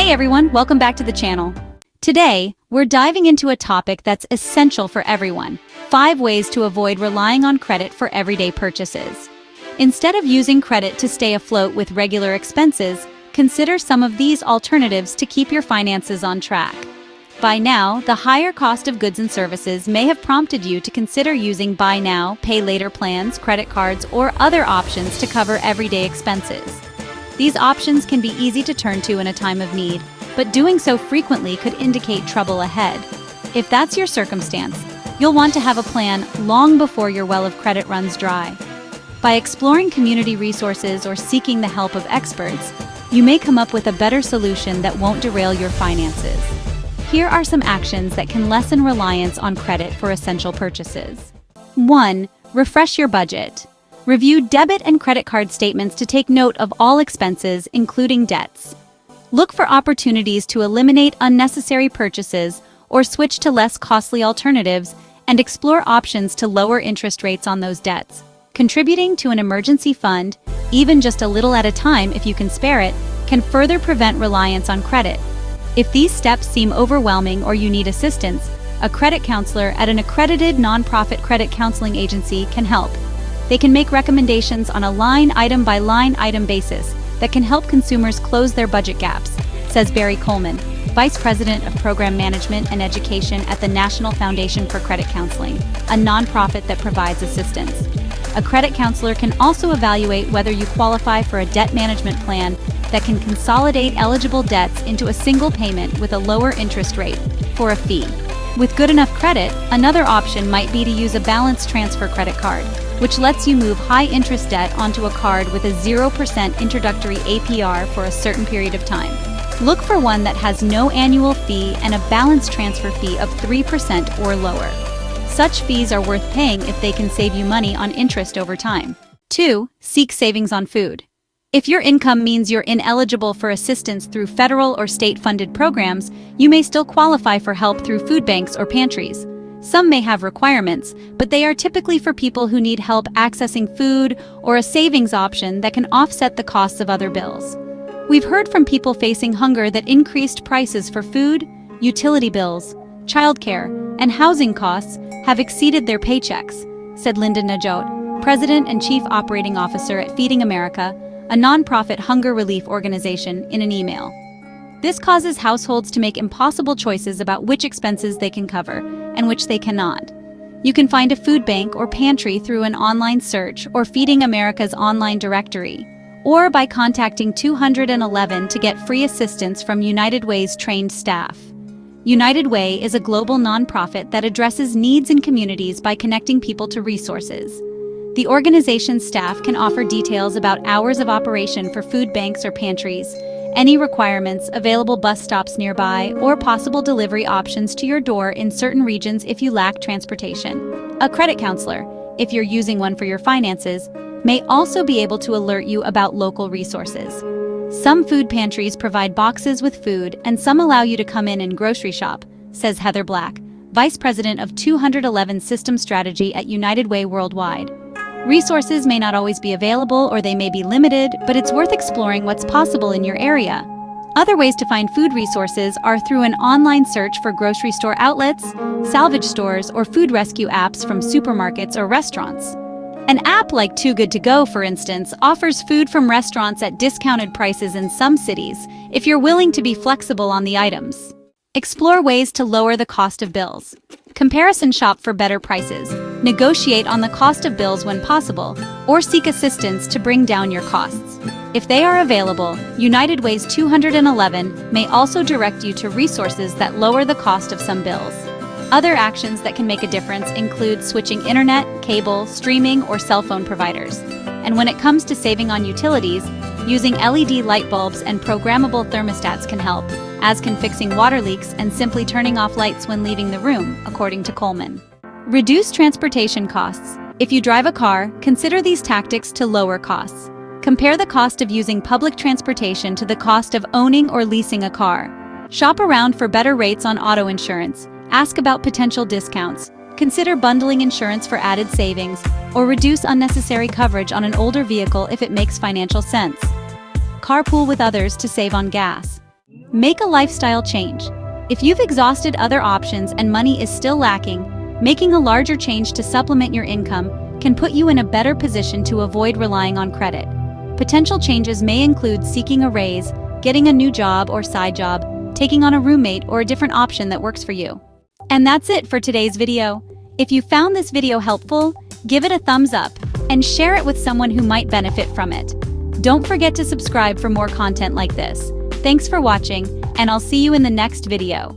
Hey everyone, welcome back to the channel. Today, we're diving into a topic that's essential for everyone: 5 ways to avoid relying on credit for everyday purchases. Instead of using credit to stay afloat with regular expenses, consider some of these alternatives to keep your finances on track. By now, the higher cost of goods and services may have prompted you to consider using buy now, pay later plans, credit cards, or other options to cover everyday expenses. These options can be easy to turn to in a time of need, but doing so frequently could indicate trouble ahead. If that's your circumstance, you'll want to have a plan long before your well of credit runs dry. By exploring community resources or seeking the help of experts, you may come up with a better solution that won't derail your finances. Here are some actions that can lessen reliance on credit for essential purchases. 1. Refresh your budget. Review debit and credit card statements to take note of all expenses, including debts. Look for opportunities to eliminate unnecessary purchases or switch to less costly alternatives, and explore options to lower interest rates on those debts. Contributing to an emergency fund, even just a little at a time if you can spare it, can further prevent reliance on credit. If these steps seem overwhelming or you need assistance, a credit counselor at an accredited nonprofit credit counseling agency can help. They can make recommendations on a line-item-by-line-item basis that can help consumers close their budget gaps, says Barry Coleman, Vice President of Program Management and Education at the National Foundation for Credit Counseling, a nonprofit that provides assistance. A credit counselor can also evaluate whether you qualify for a debt management plan that can consolidate eligible debts into a single payment with a lower interest rate for a fee. With good enough credit, another option might be to use a balance transfer credit card, which lets you move high-interest debt onto a card with a 0% introductory APR for a certain period of time. Look for one that has no annual fee and a balance transfer fee of 3% or lower. Such fees are worth paying if they can save you money on interest over time. 2. Seek savings on food. If your income means you're ineligible for assistance through federal or state-funded programs, you may still qualify for help through food banks or pantries. Some may have requirements, but they are typically for people who need help accessing food or a savings option that can offset the costs of other bills. We've heard from people facing hunger that increased prices for food, utility bills, childcare, and housing costs have exceeded their paychecks, said Linda Najot, President and Chief Operating Officer at Feeding America, a nonprofit hunger relief organization, in an email. This causes households to make impossible choices about which expenses they can cover and which they cannot. You can find a food bank or pantry through an online search or Feeding America's online directory, or by contacting 211 to get free assistance from United Way's trained staff. United Way is a global nonprofit that addresses needs in communities by connecting people to resources. The organization's staff can offer details about hours of operation for food banks or pantries, any requirements, available bus stops nearby, or possible delivery options to your door in certain regions if you lack transportation. A credit counselor, if you're using one for your finances, may also be able to alert you about local resources. Some food pantries provide boxes with food, and some allow you to come in and grocery shop, says Heather Black, Vice President of 211 System Strategy at United Way Worldwide. Resources may not always be available or they may be limited, but it's worth exploring what's possible in your area. Other ways to find food resources are through an online search for grocery store outlets, salvage stores, or food rescue apps from supermarkets or restaurants. An app like Too Good To Go, for instance, offers food from restaurants at discounted prices in some cities if you're willing to be flexible on the items. Explore ways to lower the cost of bills. Comparison shop for better prices, negotiate on the cost of bills when possible, or seek assistance to bring down your costs. If they are available, United Way's 211 may also direct you to resources that lower the cost of some bills. Other actions that can make a difference include switching internet, cable, streaming, or cell phone providers. And when it comes to saving on utilities, using LED light bulbs and programmable thermostats can help, as can fixing water leaks and simply turning off lights when leaving the room, according to Coleman. Reduce transportation costs. If you drive a car, consider these tactics to lower costs. Compare the cost of using public transportation to the cost of owning or leasing a car. Shop around for better rates on auto insurance. Ask about potential discounts. Consider bundling insurance for added savings, or reduce unnecessary coverage on an older vehicle if it makes financial sense. Carpool with others to save on gas. Make a lifestyle change. If you've exhausted other options and money is still lacking, making a larger change to supplement your income can put you in a better position to avoid relying on credit. Potential changes may include seeking a raise, getting a new job or side job, taking on a roommate, or a different option that works for you. And that's it for today's video. If you found this video helpful, give it a thumbs up and share it with someone who might benefit from it. Don't forget to subscribe for more content like this. Thanks for watching, and I'll see you in the next video.